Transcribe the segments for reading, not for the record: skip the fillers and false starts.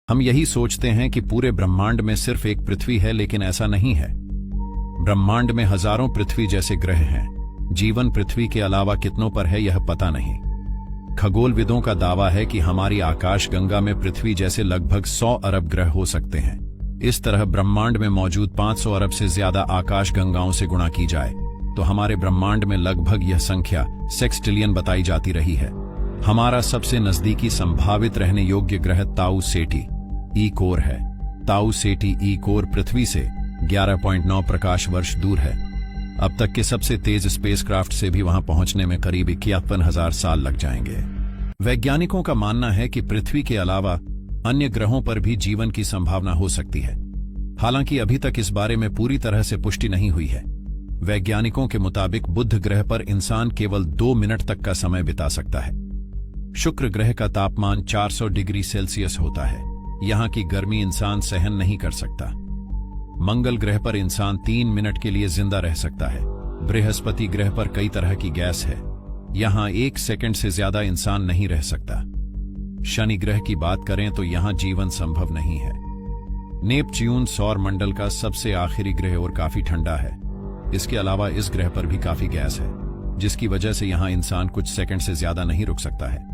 हम यही सोचते हैं कि पूरे ब्रह्मांड में सिर्फ एक पृथ्वी है, लेकिन ऐसा नहीं है। ब्रह्मांड में हजारों पृथ्वी जैसे ग्रह हैं। जीवन पृथ्वी के अलावा कितनों पर है यह पता नहीं। खगोलविदों का दावा है कि हमारी आकाशगंगा में पृथ्वी जैसे लगभग 100 अरब ग्रह हो सकते हैं। इस तरह ब्रह्मांड में मौजूद 500 अरब से ज्यादा आकाशगंगाओं से गुणा की जाए तो हमारे ब्रह्मांड में लगभग यह संख्या सेक्सटिलियन बताई जाती रही है। हमारा सबसे नजदीकी संभावित रहने योग्य ग्रह ताऊ सेटी ई कोर है। ताऊ सेटी ई कोर पृथ्वी से 11.9 प्रकाश वर्ष दूर है। अब तक के सबसे तेज स्पेसक्राफ्ट से भी वहां पहुंचने में करीब 51,000 साल लग जाएंगे। वैज्ञानिकों का मानना है कि पृथ्वी के अलावा अन्य ग्रहों पर भी जीवन की संभावना हो सकती है। हालांकि अभी तक इस बारे में पूरी तरह से पुष्टि नहीं हुई है। वैज्ञानिकों के मुताबिक बुध ग्रह पर इंसान केवल 2 मिनट तक का समय बिता सकता है। शुक्र ग्रह का तापमान 400 डिग्री सेल्सियस होता है। यहां की गर्मी इंसान सहन नहीं कर सकता। मंगल ग्रह पर इंसान 3 मिनट के लिए जिंदा रह सकता है। बृहस्पति ग्रह पर कई तरह की गैस है। यहां 1 सेकंड से ज्यादा इंसान नहीं रह सकता। शनि ग्रह की बात करें तो यहां जीवन संभव नहीं है। नेपच्यून सौर मंडल का सबसे आखिरी ग्रह और काफी ठंडा है। इसके अलावा इस ग्रह पर भी काफी गैस है, जिसकी वजह से यहां इंसान कुछ सेकंड से ज्यादा नहीं रुक सकता है।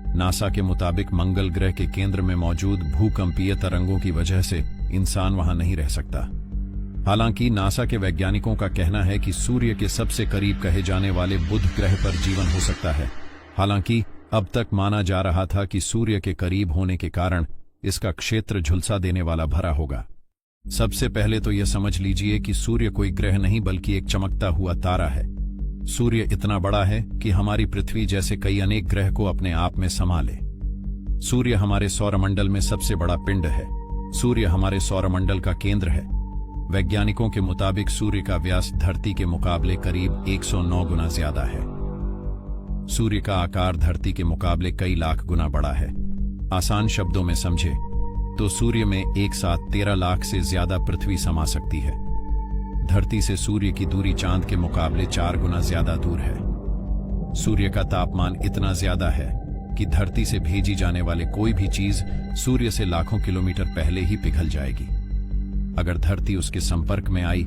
नासा के मुताबिक मंगल ग्रह के केंद्र में मौजूद भूकंपीय तरंगों की वजह से इंसान वहां नहीं रह सकता। हालांकि नासा के वैज्ञानिकों का कहना है कि सूर्य के सबसे करीब कहे जाने वाले बुध ग्रह पर जीवन हो सकता है। हालांकि अब तक माना जा रहा था कि सूर्य के करीब होने के कारण इसका क्षेत्र झुलसा देने वाला भरा होगा। सबसे पहले तो यह समझ लीजिए कि सूर्य कोई ग्रह नहीं बल्कि एक चमकता हुआ तारा है। सूर्य इतना बड़ा है कि हमारी पृथ्वी जैसे कई अनेक ग्रह को अपने आप में समा ले। सूर्य हमारे सौरमंडल में सबसे बड़ा पिंड है। सूर्य हमारे सौरमंडल का केंद्र है। वैज्ञानिकों के मुताबिक सूर्य का व्यास धरती के मुकाबले करीब 109 गुना ज्यादा है। सूर्य का आकार धरती के मुकाबले कई लाख गुना बड़ा है। आसान शब्दों में समझे तो सूर्य में एक साथ 13 लाख से ज्यादा पृथ्वी समा सकती है। धरती से सूर्य की दूरी चांद के मुकाबले 4 गुना ज्यादा दूर है। सूर्य का तापमान इतना ज्यादा है कि धरती से भेजी जाने वाले कोई भी चीज सूर्य से लाखों किलोमीटर पहले ही पिघल जाएगी। अगर धरती उसके संपर्क में आई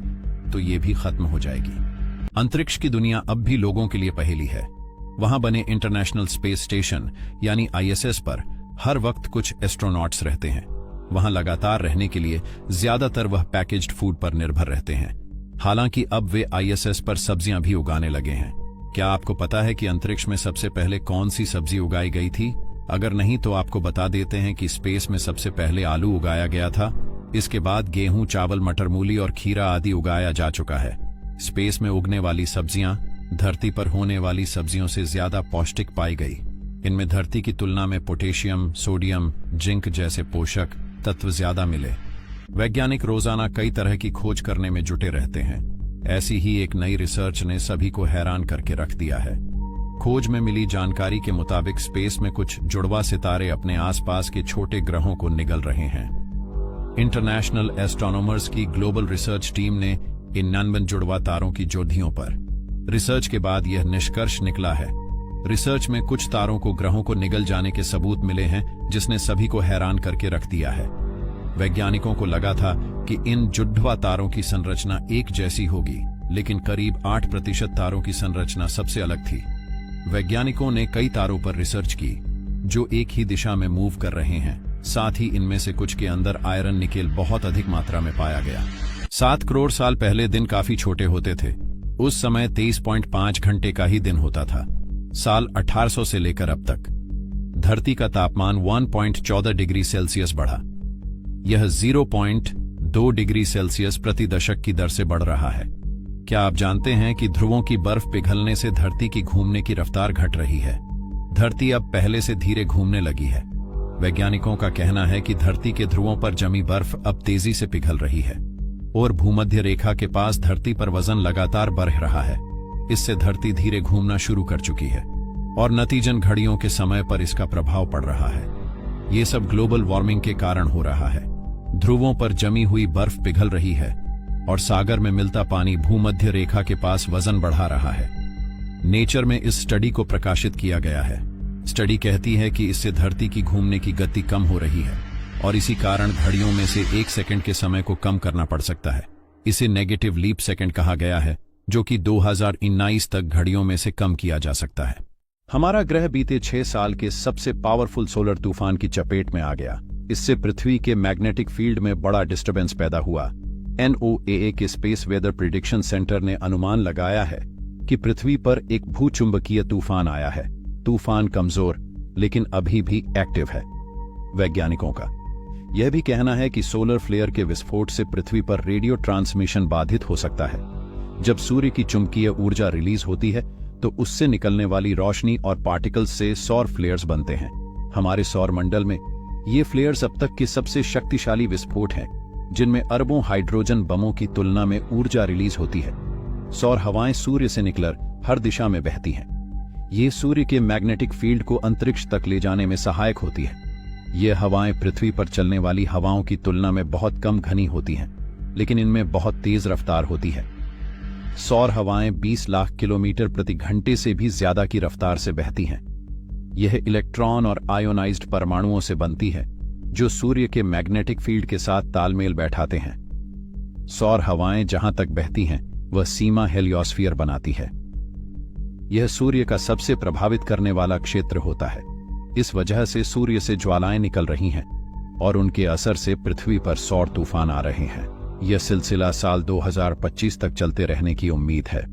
तो ये भी खत्म हो जाएगी। अंतरिक्ष की दुनिया अब भी लोगों के लिए पहेली है। वहां बने इंटरनेशनल स्पेस स्टेशन यानी ISS पर हर वक्त कुछ एस्ट्रोनॉट्स रहते हैं। वहां लगातार रहने के लिए ज्यादातर वह पैकेज्ड फूड पर निर्भर रहते हैं। हालांकि अब वे ISS पर सब्जियां भी उगाने लगे हैं। क्या आपको पता है कि अंतरिक्ष में सबसे पहले कौन सी सब्जी उगाई गई थी? अगर नहीं तो आपको बता देते हैं कि स्पेस में सबसे पहले आलू उगाया गया था। इसके बाद गेहूं, चावल, मटर, मूली और खीरा आदि उगाया जा चुका है। स्पेस में उगने वाली सब्जियां धरती पर होने वाली सब्जियों से ज्यादा पौष्टिक पाई गई। इनमें धरती की तुलना में पोटेशियम, सोडियम, जिंक जैसे पोषक तत्व ज्यादा मिले। वैज्ञानिक रोजाना कई तरह की खोज करने में जुटे रहते हैं। ऐसी ही एक नई रिसर्च ने सभी को हैरान करके रख दिया है। खोज में मिली जानकारी के मुताबिक स्पेस में कुछ जुड़वा सितारे अपने आसपास के छोटे ग्रहों को निगल रहे हैं। इंटरनेशनल एस्ट्रोनॉमर्स की ग्लोबल रिसर्च टीम ने इन 99 जुड़वा तारों की जोड़ियों पर रिसर्च के बाद यह निष्कर्ष निकला है। रिसर्च में कुछ तारों को ग्रहों को निगल जाने के सबूत मिले हैं, जिसने सभी को हैरान करके रख दिया है। वैज्ञानिकों को लगा था कि इन जुड़वा तारों की संरचना एक जैसी होगी, लेकिन करीब 8% तारों की संरचना सबसे अलग थी। वैज्ञानिकों ने कई तारों पर रिसर्च की जो एक ही दिशा में मूव कर रहे हैं। साथ ही इनमें से कुछ के अंदर आयरन निकेल बहुत अधिक मात्रा में पाया गया। 7 करोड़ साल पहले दिन काफी छोटे होते थे। उस समय 23.5 घंटे का ही दिन होता था। साल 1800 से लेकर अब तक धरती का तापमान 1.14 डिग्री सेल्सियस बढ़ा। यह 0.2 डिग्री सेल्सियस प्रति दशक की दर से बढ़ रहा है। क्या आप जानते हैं कि ध्रुवों की बर्फ पिघलने से धरती की घूमने की रफ्तार घट रही है? धरती अब पहले से धीरे घूमने लगी है। वैज्ञानिकों का कहना है कि धरती के ध्रुवों पर जमी बर्फ अब तेजी से पिघल रही है और भूमध्य रेखा के पास धरती पर वजन लगातार बढ़ रहा है। इससे धरती धीरे घूमना शुरू कर चुकी है और नतीजन घड़ियों के समय पर इसका प्रभाव पड़ रहा है। ये सब ग्लोबल वार्मिंग के कारण हो रहा है। ध्रुवों पर जमी हुई बर्फ पिघल रही है और सागर में मिलता पानी भूमध्य रेखा के पास वजन बढ़ा रहा है। नेचर में इस स्टडी को प्रकाशित किया गया है। स्टडी कहती है कि इससे धरती की घूमने की गति कम हो रही है और इसी कारण घड़ियों में से 1 सेकंड के समय को कम करना पड़ सकता है। इसे नेगेटिव लीप सेकंड कहा गया है, जो कि 2019 तक घड़ियों में से कम किया जा सकता है। हमारा ग्रह बीते 6 साल के सबसे पावरफुल सोलर तूफान की चपेट में आ गया। इससे पृथ्वी के मैग्नेटिक फील्ड में बड़ा डिस्टर्बेंस पैदा हुआ। NOAA के स्पेस वेदर प्रिडिक्शन सेंटर ने अनुमान लगाया है कि पृथ्वी पर एक भूचुंबकीय तूफान आया है। तूफान कमजोर लेकिन अभी भी एक्टिव है। वैज्ञानिकों का यह भी कहना है कि सोलर फ्लेयर के विस्फोट से पृथ्वी पर रेडियो ट्रांसमिशन बाधित हो सकता है। जब सूर्य की चुंबकीय ऊर्जा रिलीज होती है तो उससे निकलने वाली रोशनी और पार्टिकल्स से सौर फ्लेयर्स बनते हैं। हमारे सौर मंडल में ये फ्लेयर्स अब तक के सबसे शक्तिशाली विस्फोट हैं, जिनमें अरबों हाइड्रोजन बमों की तुलना में ऊर्जा रिलीज होती है। सौर हवाएं सूर्य से निकलकर हर दिशा में बहती हैं। ये सूर्य के मैग्नेटिक फील्ड को अंतरिक्ष तक ले जाने में सहायक होती है। ये हवाएं पृथ्वी पर चलने वाली हवाओं की तुलना में बहुत कम घनी होती हैं, लेकिन इनमें बहुत तेज रफ्तार होती है। सौर हवाएं 20 लाख किलोमीटर प्रति घंटे से भी ज्यादा की रफ्तार से बहती हैं। यह इलेक्ट्रॉन और आयोनाइज्ड परमाणुओं से बनती है, जो सूर्य के मैग्नेटिक फील्ड के साथ तालमेल बैठाते हैं। सौर हवाएं जहां तक बहती हैं वह सीमा हेलियोस्फीयर बनाती है। यह सूर्य का सबसे प्रभावित करने वाला क्षेत्र होता है। इस वजह से सूर्य से ज्वालाएं निकल रही हैं और उनके असर से पृथ्वी पर सौर तूफान आ रहे हैं। यह सिलसिला साल 2025 तक चलते रहने की उम्मीद है।